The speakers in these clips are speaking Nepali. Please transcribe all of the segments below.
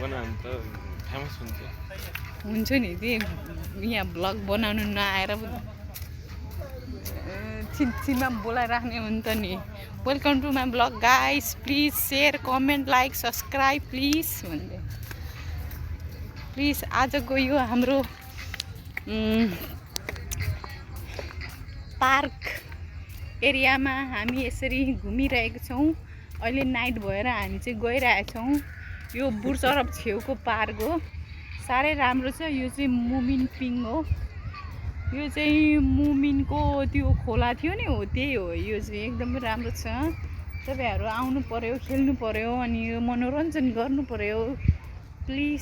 बनायो भने त फेमस हुन्छ नि यहाँ ब्लग बनाउनु नआएर छिनछिनमा बोलाइराख्ने हो नि त नि welcome to my blog guys please share comment like subscribe please भन्दै प्लिज आजको यो हाम्रो पार्क एरियामा हामी यसरी घुमिरहेको छौँ। अहिले नाइट भएर हामी चाहिँ गइरहेछौँ। यो बुढचरब छेउको पार्क हो, साह्रै राम्रो छ। यो चाहिँ मुमिन पिङ हो, यो चाहिँ मुमिनको त्यो खोला थियो नि हो त्यही हो। यो चाहिँ एकदमै राम्रो छ। तपाईँहरू आउनु पर्यो, खेल्नु पर्यो अनि यो मनोरञ्जन गर्नु पर्यो प्लिज।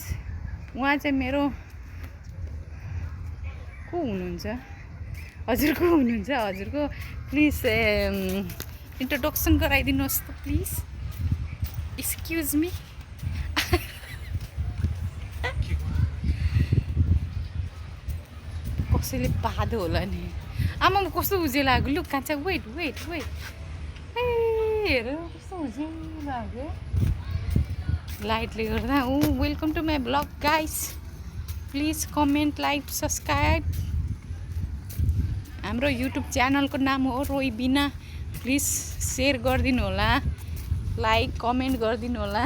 उहाँ चाहिँ मेरो को हुनुहुन्छ, हजुर को हुनुहुन्छ, हजुरको प्लिज इन्ट्रोडक्सन गराइदिनुहोस् त प्लिज। Excuse me. कसैले पादो होला नि। आमा कस्तो उजेलो लाग्यो लु काँचा। वेट वेट वेट ए हेर कस्तो उजेलो लाग्यो लाइटले गर्दा। Welcome to my blog guys please comment like subscribe. हाम्रो युट्युब च्यानलको नाम हो रोइबिना। प्लिज सेयर गरिदिनु होला, लाइक कमेन्ट गरिदिनु होला।